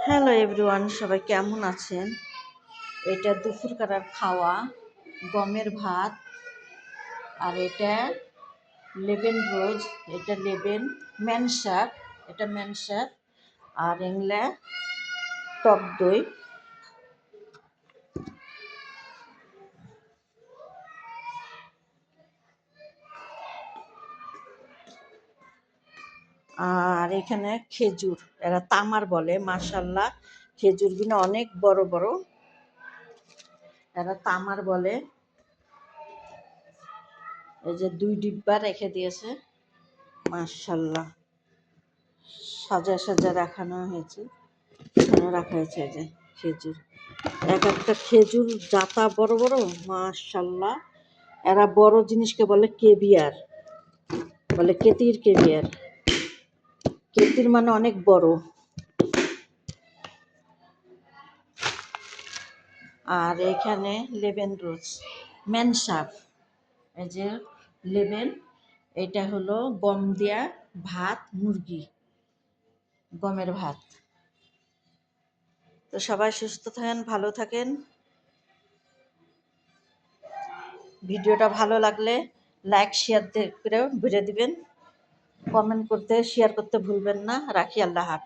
Hello everyone, সবাই কেমন আছেন? এটা দুপুরকার খাওয়া গমের ভাত। আর এটা লেবেন রোজ, এটা লেবেন ম্যান শাক, এটা ম্যান শাক। আর এগুলা টক দই। আর এখানে খেজুর, এরা তামার বলে, মাশাল্লাহ খেজুর গুলো অনেক বড় বড়, এরা তামার বলে। এই যে 2 ডিব্বা রেখে দিয়েছে, মাশাল্লাহ সাজা সাজা রাখানো হয়েছে, এখানে রাখা হয়েছে। এই যে খেজুর, এক একটা খেজুর জাতা বড় বড়, মাশাল্লাহ। এরা বড় জিনিসকে বলে কেবিয়ার, বলে কেতির কেবিয়ার। কেতির মানে অনেক বড়। আর এখানে লেবেন রোজ ম্যান শাক। এই যে লেবেন, এটা হলো গম দিয়া ভাত, মুরগি গমের ভাত। তো সবাই সুস্থ থাকেন, ভালো থাকেন। ভিডিওটা ভালো লাগলে লাইক শেয়ার করে বুঝে দিবেন, কমেন্ট করতে শেয়ার করতে ভুলবেন না। রাখি, আল্লাহ হাফেজ।